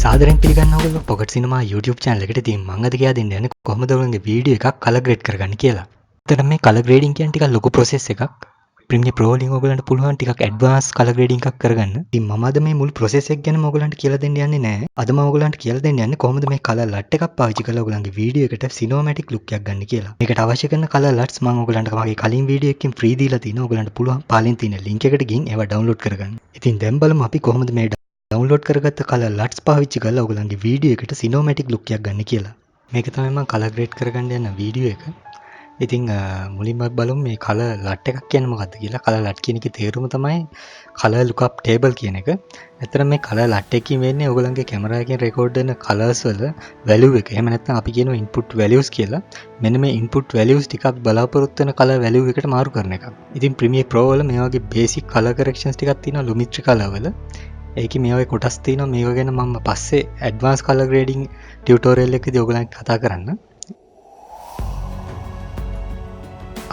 සාදරයෙන් පිළිගන්නවා ඔයගොල්ලෝ පොකට් සිනමා YouTube channel එකට. ඉතින් මම අද කියලා දෙන්න යන්නේ කොහොමද ඔයගොල්ලෝගේ වීඩියෝ එකක් කලර් ග්‍රේඩ් කරගන්න කියලා. එතන මේ කලර් ග්‍රේඩින් කියන්නේ ටිකක් ලොකු process එකක්. Premiere Pro වලින් ඔයගොල්ලන්ට පුළුවන් ටිකක් advanced කලර් ග්‍රේඩින් එකක් කරගන්න. ඉතින් මම අද මේ මුළු process එක ගැනම ඔයගොල්ලන්ට කියලා දෙන්න යන්නේ නැහැ. අද මම ඔයගොල්ලන්ට කියලා දෙන්න යන්නේ කොහොමද මේ කලර් LUT එකක් පාවිච්චි කරලා ඔයගොල්ලන්ගේ වීඩියෝ එකට cinematic look එකක් ගන්න කියලා. මේකට අවශ්‍ය කරන කලර් LUTs මම ඔයගොල්ලන්ට මගේ කලින් වීඩියෝ එකකින් free දීලා තිනවා. ඔයගොල්ලන්ට පුළුවන් පාලින් තියෙන link එකට ගිහින් ඒවා download කරගන්න. ඉතින් දැන් බලමු අපි කොහොමද මේ ඩවුන්ලෝඩ් කරගත්ත කලර් LUTs පාවිච්චි කරලා ඔයගොල්ලන්ගේ වීඩියෝ එකට සිනෝමැටික් ලුක් එකක් ගන්න කියලා. මේක තමයි මම කලර් ග්‍රේඩ් කරගන්න යන වීඩියෝ එක. ඉතින් මුලින්ම බලමු මේ කලර් LUT එකක් කියන්නේ මොකක්ද කියලා. කලර් LUT කියන එකේ තේරුම තමයි කලර් ලුක්අප් ටේබල් කියන එක. ඇත්තටම මේ කලර් LUT එකකින් වෙන්නේ ඔයගොල්ලන්ගේ කැමරා එකෙන් රෙකෝඩ් වෙන කලර්ස් වල වැලියු එක. එහෙම නැත්නම් අපි කියනවා ඉන්පුට් වැලියුස් කියලා. මෙන්න මේ ඉන්පුට් වැලියුස් ටිකක් බලාපොරොත්තු වෙන කලර් වැලියු එකට මාරු කරන එක. ඉතින් Premiere Pro වල මේ වගේ බේසික් කලර් කරෙක්ෂන්ස් ටිකක් තියෙනවා Lumetri කලර් වල. ඒක මේ වගේ කොටස් තියෙනවා. මේක ගැන මම පස්සේ ඇඩ්වාන්ස් කලර් ග්‍රේඩින් ටියුටෝරියල් එකකදී ඔයගලන්ට කතා කරන්න.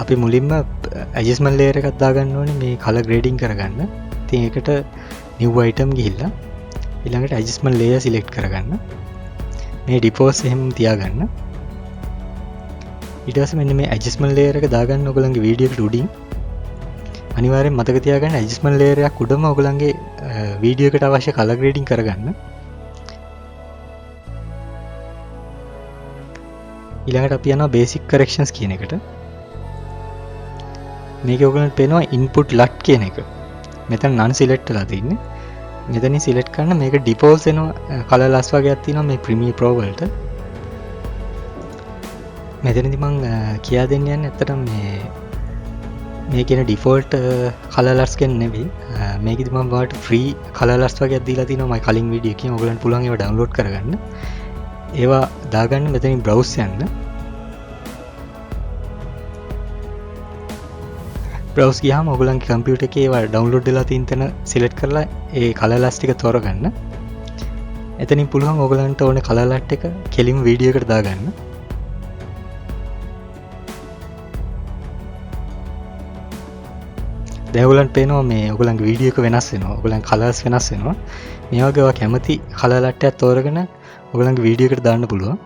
අපි මුලින්ම ඇඩ්ජස්ට්මන්ට් ලේයර් එකක් දාගන්න ඕනේ මේ කලර් ග්‍රේඩින් කරගන්න. ඉතින් ඒකට new item ගිහිල්ලා ඊළඟට ඇඩ්ජස්ට්මන්ට් ලේයර් සිලෙක්ට් කරගන්න. මේ defaults එහෙම තියාගන්න. ඊට පස්සේ මෙන්න මේ ඇඩ්ජස්ට්මන්ට් ලේයර් එක දාගන්න ඔයගලන්ගේ වීඩියෝ එකට උඩින්. අනිවාර්යෙන් මතක තියාගන්න ඇඩ්ජස්ට්මන්ට් ලේයර් එකක් උඩම ඔයගලන්ගේ වීඩියෝ එකට අවශ්‍ය කලර් ග්‍රේඩින් කරගන්න. ඊළඟට අපි යනවා බේසික් කරෙක්ෂන්ස් කියන එකට. මේක ඔයගලන්ට පේනවා ඉන්පුට් LUT කියන එක. මෙතන නන් සිලෙක්ට් වෙලා තින්නේ. මෙතනින් සිලෙක්ට් කරන මේක ඩිෆෝල්ට්ස් එනවා කලර් LUTs වගේක් තියෙනවා මේ Premiere Pro වලට. මෙතනදී මම කියා දෙන්න යන්නේ ඇත්තටම මේ කියන ඩිෆෝල්ට් කලර් LUTs ගැන නෙවෙයි. මේකෙදි මම ඔයාලට ෆ්‍රී කලර් LUTs වගේක් දීලා තිනවා මගේ කලින් වීඩියෝ එකකින්. ඔයගලන්ට පුළුවන් ඒවා ඩවුන්ලෝඩ් කරගන්න. ඒවා දාගන්න මෙතනින් browse යන්න. browse ගියාම ඔයගලන්ගේ කම්පියුටර් එකේ ඒවා ඩවුන්ලෝඩ් වෙලා තියෙන තැන සිලෙක්ට් කරලා ඒ කලර් LUTs ටික තෝරගන්න. එතනින් පුළුවන් ඔයගලන්ට ඕනේ කලර් LUT එක කෙලින්ම වීඩියෝ එකට දාගන්න. දැන් ඔයගලන්ට පේනවා මේ ඔයගලන්ගේ වීඩියෝ එක වෙනස් වෙනවා. ඔයගලන්ගේ කලර්ස් වෙනස් වෙනවා. මේ වගේ ඔයා කැමති කලර් LUT එකක් තෝරගෙන ඔයගලන්ගේ වීඩියෝ එකට දාන්න පුළුවන්.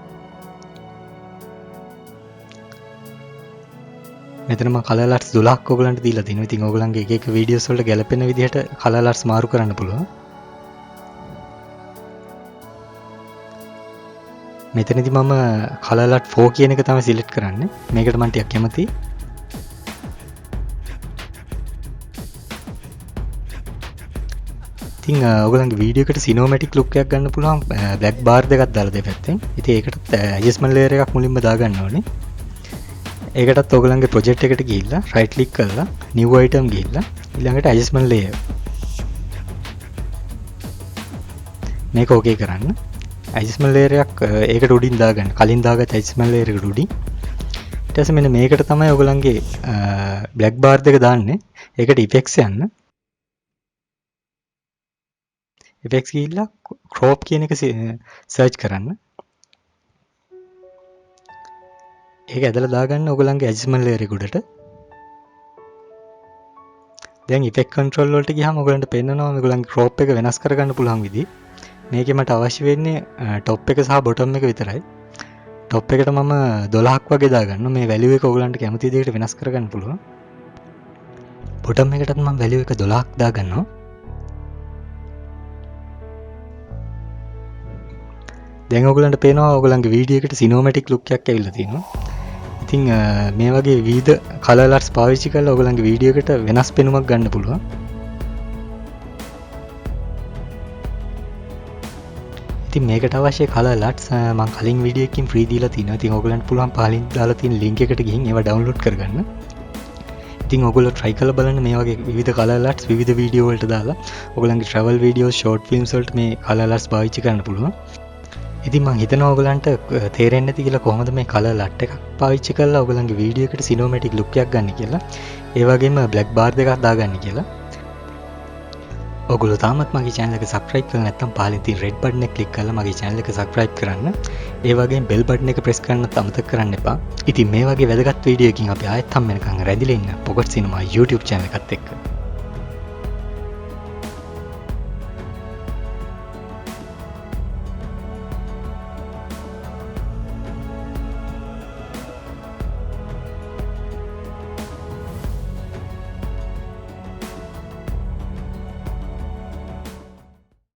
මෙතන මම කලර් LUTs 12ක් ඔයගලන්ට දීලා තිනවා. ඉතින් ඔයගලන්ගේ එක එක වීඩියෝස් වලට ගැලපෙන විදිහට කලර් LUTs මාරු කරන්න පුළුවන්. මෙතනදී මම කලර් LUT 4 කියන එක තමයි සිලෙක්ට් කරන්නේ. මේකට මම ටිකක් කැමතියි. ඉතින් ඔයගලන්ගේ වීඩියෝ එකට සිනෝමැටික් ලුක් එකක් ගන්න පුළුවන් බ්ලැක් බාර් දෙකක් දාලා දෙපැත්තෙන්. ඉතින් ඒකට ඇඩ්ජස්ට්මන්ට් ලේයර් එකක් මුලින්ම දාගන්න ඕනේ. ඒකටත් ඔයගලන්ගේ ප්‍රොජෙක්ට් එකට ගිහිල්ලා රයිට් ක්ලික් කරලා new item ගිහිල්ලා ඊළඟට ඇඩ්ජස්ට්මන්ට් ලේයර් මේක ඕකේ කරන්න. ඇඩ්ජස්ට්මන්ට් ලේයර් එකක් ඒකට උඩින් දාගන්න. කලින් දාගත්ත ඇඩ්ජස්ට්මන්ට් ලේයර් එකට උඩින්. ඊට පස්සේ මෙන්න මේකට තමයි ඔයගලන්ගේ බ්ලැක් බාර් දෙක දාන්නේ. ඒකට ඉෆෙක්ට්ස් යන්න. ඉෆෙක්ට්ස් ගිහිල්ලා crop කියන එක සර්ච් කරන්න. ඒක ඇදලා දාගන්න ඔයගලන්ගේ ඇඩ්ජස්ට්මන්ට් ලේයර් එක උඩට. දැන් ඉෆෙක්ට් කන්ට්‍රෝල් වලට ගියාම ඔයගලන්ට පේන්නනවා ඔයගලන්ගේ crop එක වෙනස් කරගන්න පුළුවන් විදිහ. මේකේ මට අවශ්‍ය වෙන්නේ top එක සහ bottom එක විතරයි. top එකට මම 12ක් වගේ දාගන්නවා. මේ value එක ඔයගලන්ට කැමති විදිහට වෙනස් කරගන්න පුළුවන්. bottom එකටත් මම value එක 12ක් දාගන්නවා. දැන් ඔයගලන්ට පේනවා ඔයගලන්ගේ වීඩියෝ එකට සිනෝමැටික් ලුක් එකක් ඇවිල්ලා තියෙනවා. ඉතින් මේ වගේ විවිධ කලර් LUTs පාවිච්චි කරලා ඔයගලන්ගේ වීඩියෝ එකට වෙනස් පෙනුමක් ගන්න පුළුවන්. ඉතින් මේකට අවශ්‍ය කලර් LUTs මම කලින් වීඩියෝ එකකින් ෆ්‍රී දීලා තිනවා. ඉතින් ඔයගලන්ට පුළුවන් පහලින් දාලා තියෙන link එකට ගිහින් ඒවා ඩවුන්ලෝඩ් කරගන්න. ඉතින් ඔයගොල්ලෝ try කරලා බලන්න මේ වගේ විවිධ කලර් LUTs විවිධ වීඩියෝ වලට දාලා ඔයගලන්ගේ travel videos, short films වලට මේ කලර් LUTs පාවිච්චි කරන්න පුළුවන්. ඉතින් මම හිතනවා ඔයගලන්ට තේරෙන්නේ නැති කියලා කොහොමද මේ කලර් LUT එකක් පාවිච්චි කරලා ඔයගලන්ගේ වීඩියෝ එකට සිනෝමැටික් ලුක් එකක් ගන්න කියලා. ඒ වගේම බ්ලැක් බාර් දෙකක් දාගන්න කියලා. ඔයගොල්ලෝ තාමත් මගේ channel එක subscribe කරලා නැත්නම් පහලින් තියෙන red button එක click කරලා මගේ channel එක subscribe කරන්න. ඒ වගේම bell button එක press කරන්නත් අමතක කරන්න එපා. ඉතින් මේ වගේ වැදගත් වීඩියෝ එකකින් අපි ආයෙත් හම්බ වෙනකන් රැඳිලා ඉන්න පොකට් සිනමා YouTube channel එකත් එක්ක.